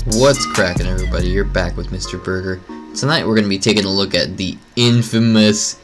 What's cracking, everybody? You're back with Mr. Berger. Tonight we're going to be taking a look at the infamous,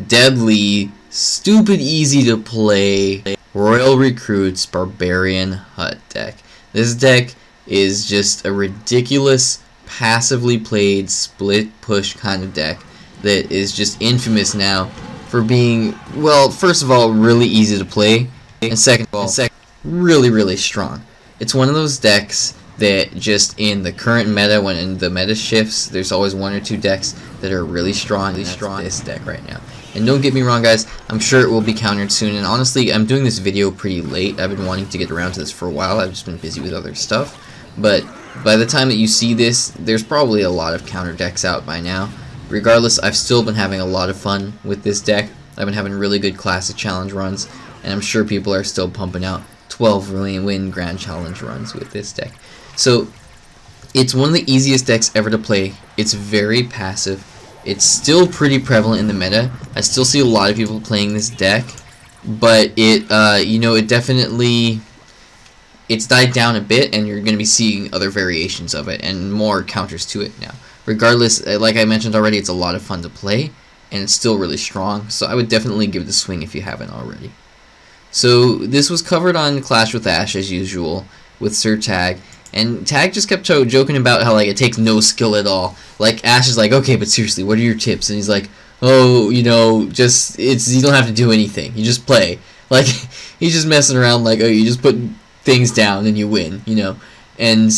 deadly, stupid easy to play Royal Recruits Barbarian Hut deck. This deck is just a ridiculous, passively played, split push kind of deck that is just infamous now for being, well, first of all, really easy to play, and second of all, really strong. It's one of those decks that just in the current meta, when the meta shifts, there's always one or two decks that are really strong. This deck right now. And don't get me wrong, guys, I'm sure it will be countered soon. And honestly, I'm doing this video pretty late. I've been wanting to get around to this for a while. I've just been busy with other stuff. But by the time that you see this, there's probably a lot of counter decks out by now. Regardless, I've still been having a lot of fun with this deck. I've been having really good classic challenge runs, and I'm sure people are still pumping out 12 win grand challenge runs with this deck. So it's one of the easiest decks ever to play. It's very passive. It's still pretty prevalent in the meta. I still see a lot of people playing this deck, but it you know, it's died down a bit, and you're going to be seeing other variations of it and more counters to it now. Regardless, like I mentioned already, it's a lot of fun to play, and it's still really strong. So I would definitely give it a swing if you haven't already. So this was covered on Clash with Ash as usual with Sir Tag. And Tag just kept joking about how, like, it takes no skill at all. Like, Ash is like, okay, but seriously, what are your tips? And he's like, oh, you know, you don't have to do anything. You just play. Like, he's just messing around like, oh, you just put things down and you win, you know. And,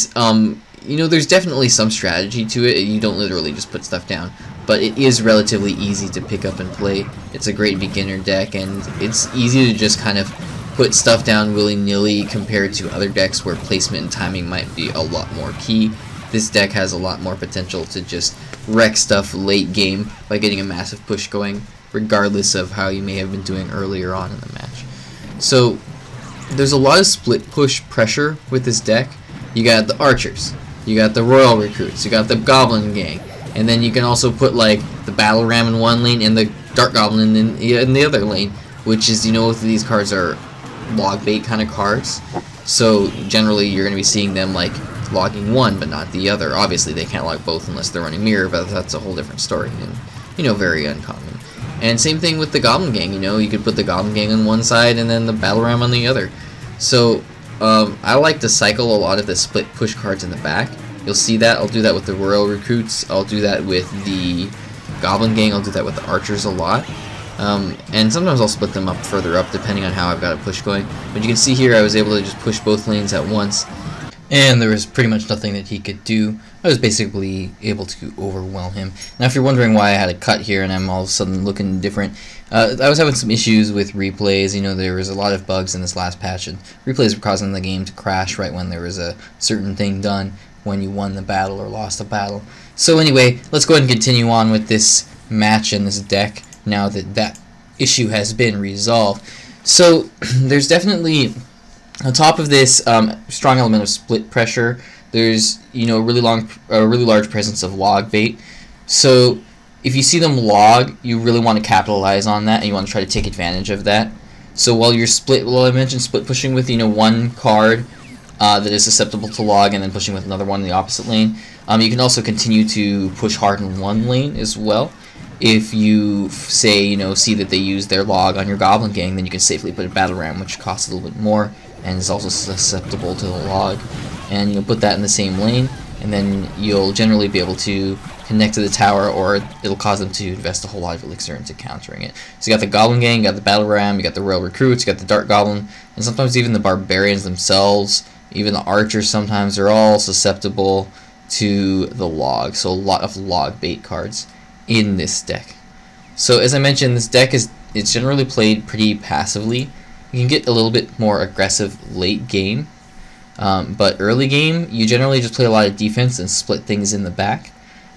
you know, there's definitely some strategy to it. You don't literally just put stuff down. But it is relatively easy to pick up and play. It's a great beginner deck, and it's easy to just kind of put stuff down willy-nilly compared to other decks where placement and timing might be a lot more key. This deck has a lot more potential to just wreck stuff late game by getting a massive push going, regardless of how you may have been doing earlier on in the match. So there's a lot of split push pressure with this deck. You got the archers, you got the Royal Recruits, you got the Goblin Gang, and then you can also put like the Battle Ram in one lane and the Dark Goblin in the other lane, which is, you know, both of these cards are log bait kind of cards, so generally you're going to be seeing them like logging one but not the other. Obviously they can't log both unless they're running mirror, but that's a whole different story and, you know, very uncommon. And same thing with the Goblin Gang. You know, you could put the Goblin Gang on one side and then the Battle Ram on the other. So I like to cycle a lot of the split push cards in the back. You'll see that. I'll do that with the Royal Recruits, I'll do that with the Goblin Gang, I'll do that with the archers a lot. And sometimes I'll split them up further up depending on how I've got a push going. But you can see here I was able to just push both lanes at once, and there was pretty much nothing that he could do. I was basically able to overwhelm him. Now if you're wondering why I had a cut here and I'm all of a sudden looking different, I was having some issues with replays. You know, there was a lot of bugs in this last patch, and replays were causing the game to crash right when there was a certain thing done when you won the battle or lost a battle. So anyway, let's go ahead and continue on with this match and this deck now that that issue has been resolved. So there's definitely, on top of this strong element of split pressure, there's, you know, a really large presence of log bait. So if you see them log, you really want to capitalize on that, and you want to try to take advantage of that. So while you're I mentioned split pushing with, you know, one card that is susceptible to log, and then pushing with another one in the opposite lane, you can also continue to push hard in one lane as well. If you say, you know, see that they use their log on your Goblin Gang, then you can safely put a Battle Ram, which costs a little bit more and is also susceptible to the log, and you'll put that in the same lane, and then you'll generally be able to connect to the tower, or it'll cause them to invest a whole lot of elixir into countering it. So you got the Goblin Gang, you got the Battle Ram, you got the Royal Recruits, you got the Dark Goblin, and sometimes even the Barbarians themselves, even the archers sometimes, are all susceptible to the log. So a lot of log bait cards in this deck. So as I mentioned, this deck it's generally played pretty passively. You can get a little bit more aggressive late game, but early game you generally just play a lot of defense and split things in the back.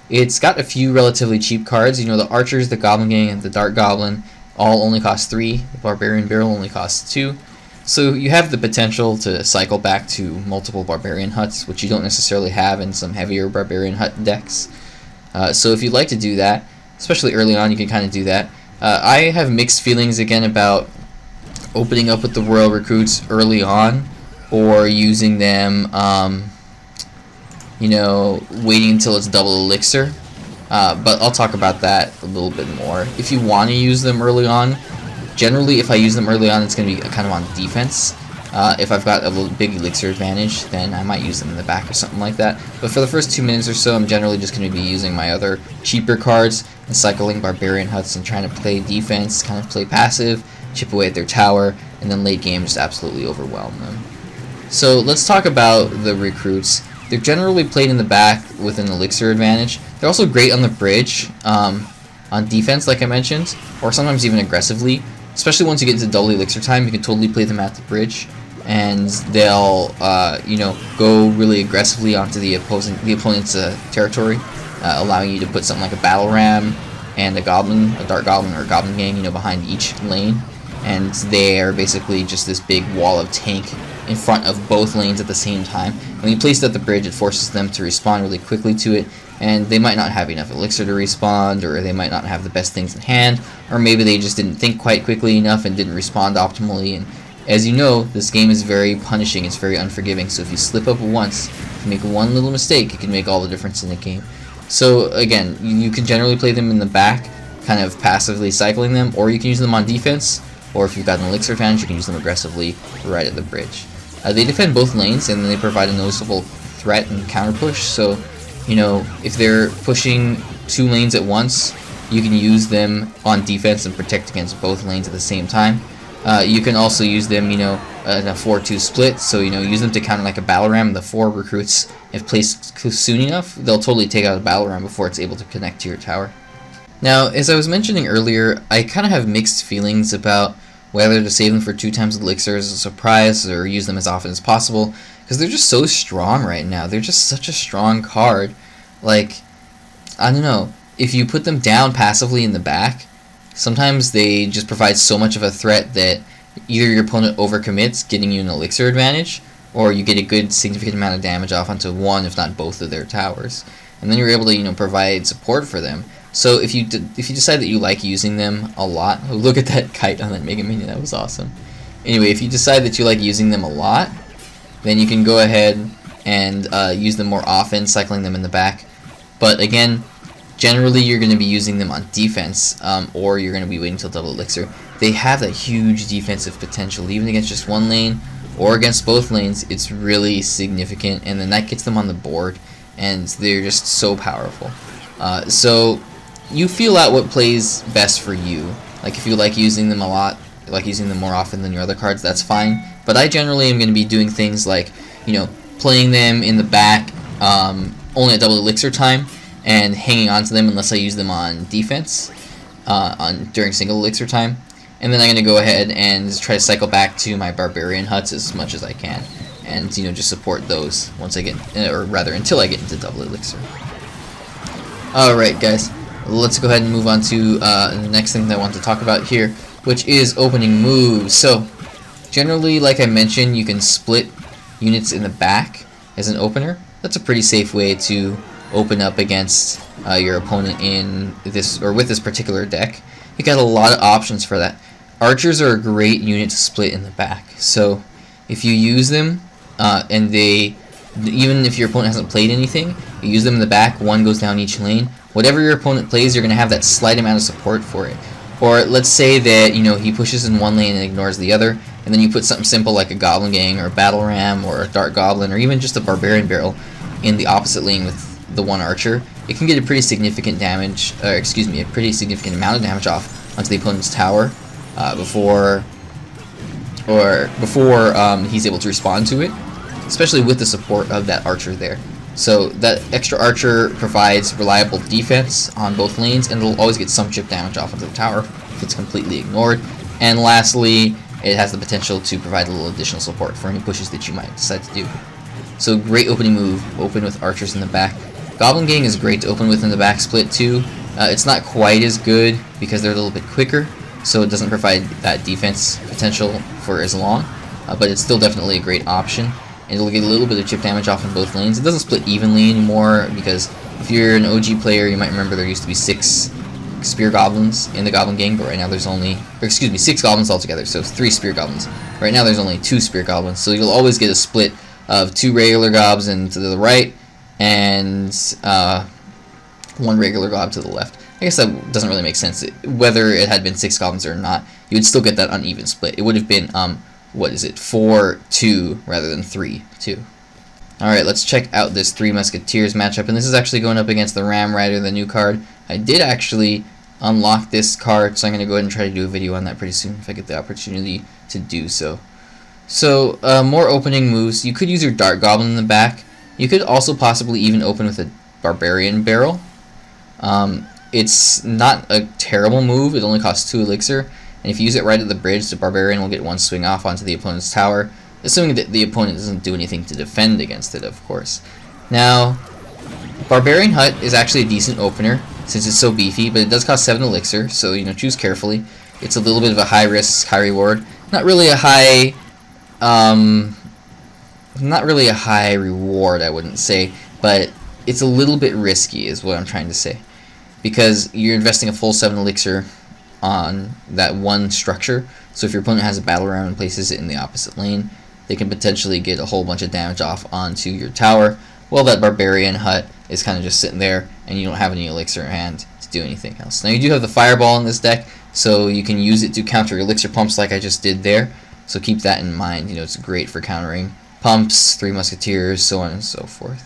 It's got a few relatively cheap cards. You know, the archers, the Goblin Gang, and the Dark Goblin all only cost 3. The Barbarian Barrel only costs 2. So you have the potential to cycle back to multiple Barbarian Huts, which you don't necessarily have in some heavier Barbarian Hut decks. So if you'd like to do that, especially early on, you can kind of do that. I have mixed feelings again about opening up with the Royal Recruits early on, or using them you know, waiting until it's double elixir. But I'll talk about that a little bit more. If you want to use them early on, generally if I use them early on, it's going to be kind of on defense. If I've got a little big elixir advantage, then I might use them in the back or something like that. But for the first 2 minutes or so, I'm generally just going to be using my other cheaper cards and cycling Barbarian Huts and trying to play defense, kind of play passive, chip away at their tower, and then late game just absolutely overwhelm them. So let's talk about the recruits. They're generally played in the back with an elixir advantage. They're also great on the bridge, on defense like I mentioned, or sometimes even aggressively. Especially once you get into double elixir time, you can totally play them at the bridge, and they'll you know, go really aggressively onto the opponent's territory, allowing you to put something like a battle ram and a dark goblin or a goblin gang, you know, behind each lane, and they are basically just this big wall of tank in front of both lanes at the same time. When you place it at the bridge, it forces them to respond really quickly to it, and they might not have enough elixir to respond, or they might not have the best things in hand, or maybe they just didn't think quite quickly enough and didn't respond optimally. And as you know, this game is very punishing, it's very unforgiving, so if you slip up once, if you make one little mistake, it can make all the difference in the game. So again, you can generally play them in the back, kind of passively cycling them, or you can use them on defense, or if you've got an elixir advantage, you can use them aggressively right at the bridge. They defend both lanes, and they provide a noticeable threat and counter push, so you know, if they're pushing 2 lanes at once, you can use them on defense and protect against both lanes at the same time. You can also use them, you know, in a 4-2 split, so you know, use them to counter like a battle ram. The 4 recruits, if placed soon enough, they'll totally take out a battle ram before it's able to connect to your tower. Now, as I was mentioning earlier, I kind of have mixed feelings about whether to save them for 2 times elixir as a surprise or use them as often as possible, because they're just so strong right now. They're just such a strong card. Like, I don't know, if you put them down passively in the back, sometimes they just provide so much of a threat that either your opponent overcommits, getting you an elixir advantage, or you get a good significant amount of damage off onto one, if not both of their towers. And then you're able to, you know, provide support for them. So if you decide that you like using them a lot, oh, look at that kite on that Mega Minion, that was awesome. Anyway, if you decide that you like using them a lot, then you can go ahead and use them more often, cycling them in the back. But again, generally you're going to be using them on defense, or you're going to be waiting until double elixir. They have that huge defensive potential, even against just one lane or against both lanes. It's really significant, and then that gets them on the board, and they're just so powerful. So you feel out what plays best for you. Like if you like using them a lot, like using them more often than your other cards, that's fine. But I generally am going to be doing things like, you know, playing them in the back only at double elixir time, and hanging on to them unless I use them on defense during single elixir time. And then I'm going to go ahead and try to cycle back to my Barbarian Huts as much as I can, and you know, just support those once I get, or rather until I get into double elixir. Alright guys, let's go ahead and move on to the next thing that I want to talk about here, which is opening moves. So generally, like I mentioned, you can split units in the back as an opener. That's a pretty safe way to open up against your opponent in this, or with this particular deck. You got a lot of options for that. Archers are a great unit to split in the back. So if you use them, and they, even if your opponent hasn't played anything, you use them in the back, one goes down each lane. Whatever your opponent plays, you're going to have that slight amount of support for it. Or let's say that, you know, he pushes in one lane and ignores the other, and then you put something simple like a Goblin Gang or a Battle Ram or a Dark Goblin or even just a Barbarian Barrel in the opposite lane with the one archer. It can get a pretty significant damage, or excuse me, a pretty significant amount of damage off onto the opponent's tower before he's able to respond to it, especially with the support of that archer there. So that extra archer provides reliable defense on both lanes, and it'll always get some chip damage off onto the tower if it's completely ignored. And lastly, it has the potential to provide a little additional support for any pushes that you might decide to do. So great opening move, open with archers in the back. Goblin Gang is great to open with in the back split too. It's not quite as good because they're a little bit quicker, so it doesn't provide that defense potential for as long, but it's still definitely a great option. And it'll get a little bit of chip damage off on both lanes. It doesn't split evenly anymore, because if you're an OG player, you might remember there used to be 6 spear goblins in the Goblin Gang, but right now there's only, or excuse me, 6 goblins altogether, so 3 spear goblins. Right now there's only 2 spear goblins, so you'll always get a split of 2 regular gobs and to the right, and 1 regular gob to the left. I guess that doesn't really make sense. Whether it had been 6 goblins or not, you would still get that uneven split. It would have been, what is it, 4-2 rather than 3-2. Alright, let's check out this 3 Musketeers matchup, and this is actually going up against the Ram Rider, the new card. I did actually unlock this card, so I'm going to go ahead and try to do a video on that pretty soon if I get the opportunity to do so. So, more opening moves. You could use your Dart Goblin in the back. You could also possibly even open with a Barbarian Barrel. It's not a terrible move. It only costs 2 elixir, and if you use it right at the bridge, the Barbarian will get 1 swing off onto the opponent's tower, assuming that the opponent doesn't do anything to defend against it, of course. Now, Barbarian Hut is actually a decent opener since it's so beefy, but it does cost 7 elixir, so choose carefully. It's a little bit of a high risk, high reward. Not really a high reward, I wouldn't say, but it's a little bit risky is what I'm trying to say, because you're investing a full 7 elixir on that one structure. So if your opponent has a battle ram and places it in the opposite lane, they can potentially get a whole bunch of damage off onto your tower, while that Barbarian Hut is kind of just sitting there and you don't have any elixir in hand to do anything else. Now you do have the Fireball in this deck, so you can use it to counter elixir pumps like I just did there, so keep that in mind. It's great for countering pumps, 3 Musketeers, so on and so forth.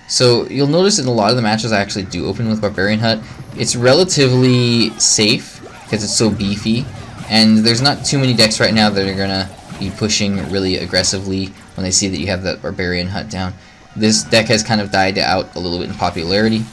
So you'll notice in a lot of the matches I actually do open with Barbarian Hut. It's relatively safe because it's so beefy, and there's not too many decks right now that are going to be pushing really aggressively when they see that you have that Barbarian Hut down. This deck has kind of died out a little bit in popularity.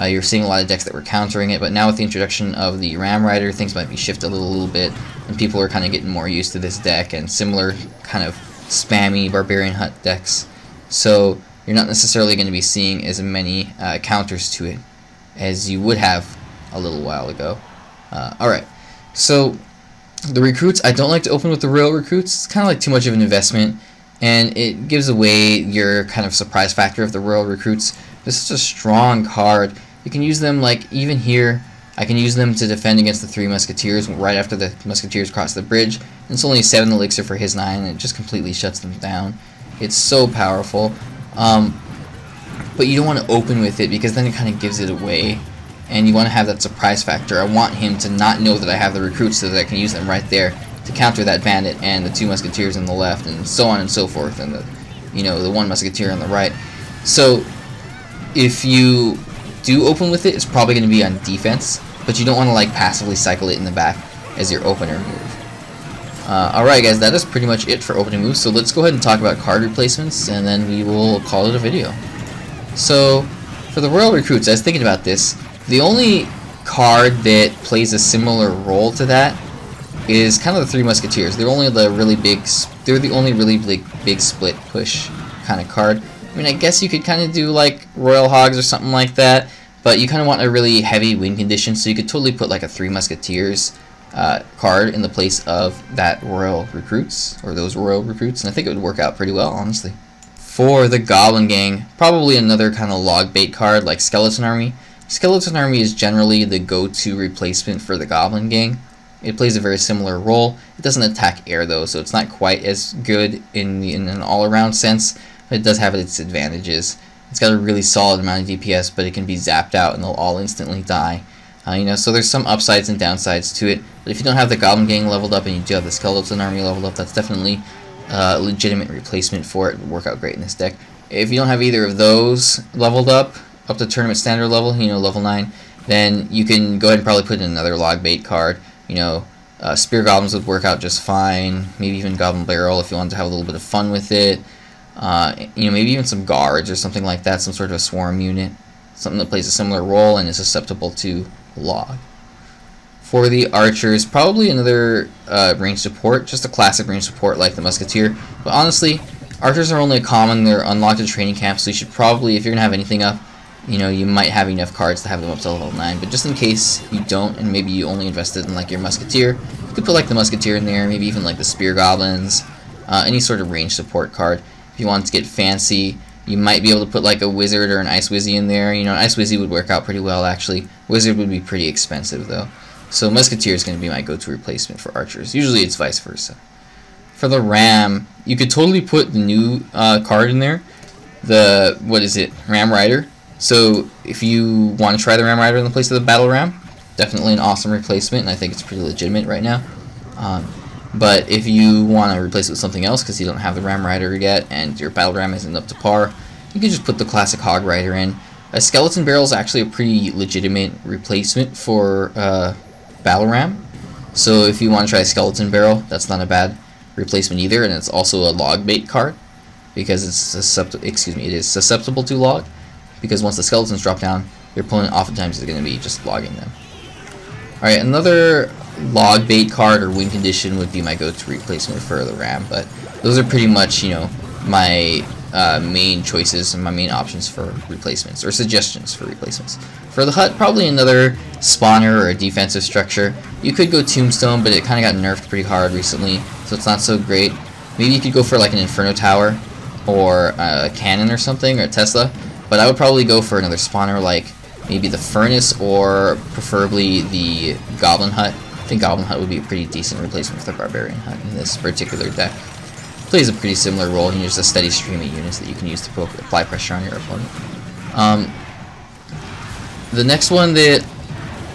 You're seeing a lot of decks that were countering it, but now with the introduction of the Ram Rider, things might be shifted a little bit, and people are kind of getting more used to this deck and similar kind of spammy Barbarian Hut decks. So you're not necessarily going to be seeing as many counters to it as you would have a little while ago. Alright, so the Recruits, I don't like to open with the Royal Recruits. It's kind of like too much of an investment, and it gives away your kind of surprise factor of the Royal Recruits. This is a strong card. You can use them, like, even here, I can use them to defend against the 3 Musketeers right after the Musketeers cross the bridge. And it's only 7 elixir for his 9, and it just completely shuts them down. It's so powerful. But you don't want to open with it because then it kind of gives it away, and you want to have that surprise factor. I want him to not know that I have the Recruits so that I can use them right there to counter that bandit and the 2 Musketeers on the left, and so on and so forth, and the 1 Musketeer on the right. So if you do open with it, it's probably going to be on defense, but you don't want to like passively cycle it in the back as your opener move. Alright guys, that is pretty much it for opening moves, so let's go ahead and talk about card replacements, and then we will call it a video. So, for the Royal Recruits, I was thinking about this. The only card that plays a similar role to that is kind of the 3 Musketeers. They're only the really big, they're the only really big split push kind of card. I mean, I guess you could kind of do like Royal Hogs or something like that, but you kind of want a really heavy win condition, so you could totally put like a 3 Musketeers card in the place of that Royal Recruits, or those Royal Recruits, and I think it would work out pretty well, honestly. For the Goblin Gang, probably another kind of log bait card like Skeleton Army. Skeleton Army is generally the go-to replacement for the Goblin Gang. It plays a very similar role. It doesn't attack air though, so it's not quite as good in an all-around sense, but it does have its advantages. It's got a really solid amount of DPS, but it can be zapped out and they'll all instantly die. So there's some upsides and downsides to it, but if you don't have the Goblin Gang leveled up and you do have the Skeleton Army leveled up, that's definitely a legitimate replacement for it. It would work out great in this deck. If you don't have either of those leveled up to tournament standard level, level 9, then you can go ahead and probably put in another log bait card. Spear Goblins would work out just fine, maybe even Goblin Barrel if you wanted to have a little bit of fun with it. Maybe even some guards or something like that, some sort of a swarm unit, something that plays a similar role and is susceptible to log. For the archers, probably another range support, just a classic range support like the Musketeer. But honestly, archers are only common, they're unlocked at training camp, so you should probably, if you're going to have anything up, you might have enough cards to have them up to level 9. But just in case you don't, and maybe you only invested in like your Musketeer, you could put like the Musketeer in there, maybe even like the Spear Goblins, any sort of range support card. If you want to get fancy, you might be able to put like a Wizard or an Ice Wizzy in there. An Ice Wizzy would work out pretty well actually. Wizard would be pretty expensive though. So Musketeer is going to be my go-to replacement for archers. Usually it's vice versa. For the Ram, you could totally put the new card in there. the, what is it, Ram Rider. So if you want to try the Ram Rider in the place of the Battle Ram, definitely an awesome replacement, and I think it's pretty legitimate right now. But if you want to replace it with something else because you don't have the Ram Rider yet and your Battle Ram isn't up to par, you can just put the classic Hog Rider in. A Skeleton Barrel is actually a pretty legitimate replacement for Battle Ram. So if you want to try a Skeleton Barrel, that's not a bad replacement either, and it's also a log bait card because it's susceptible to log. Because once the skeletons drop down, your opponent oftentimes is going to be just logging them. Alright, another log bait card or win condition would be my go-to replacement for the Ram, but those are pretty much, you know, my main choices and my main options for replacements, or suggestions for replacements. For the hut, probably another spawner or a defensive structure. You could go Tombstone, but it kind of got nerfed pretty hard recently, so it's not so great. Maybe you could go for like an Inferno Tower, or a Cannon or something, or a Tesla, but I would probably go for another spawner like maybe the Furnace, or preferably the Goblin Hut. I think Goblin Hut would be a pretty decent replacement for the Barbarian Hut in this particular deck. Plays a pretty similar role, and just a steady stream of units that you can use to apply pressure on your opponent. The next one that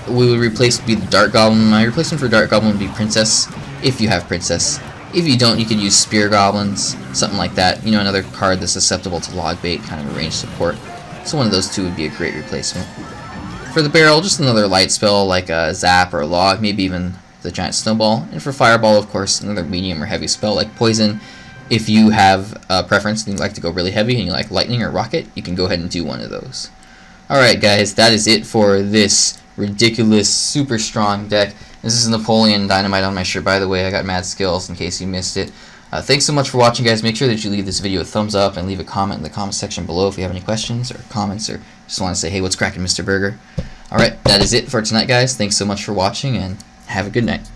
we would replace would be the Dart Goblin. My replacement for Dart Goblin would be Princess, if you have Princess. If you don't, you could use Spear Goblins, something like that. You know, another card that's susceptible to log bait, kind of a range support. So one of those two would be a great replacement. For the barrel, just another light spell like a Zap or a Log, maybe even the Giant Snowball. And for Fireball, of course, another medium or heavy spell like Poison. If you have a preference and you like to go really heavy and you like Lightning or Rocket, you can go ahead and do one of those. Alright guys, that is it for this ridiculous, super strong deck. This is Napoleon Dynamite on my shirt, by the way. I got mad skills in case you missed it. Thanks so much for watching, guys. Make sure that you leave this video a thumbs up and leave a comment in the comment section below if you have any questions or comments or just want to say, hey, what's cracking, Mr. Berger? Alright, that is it for tonight, guys. Thanks so much for watching, and have a good night.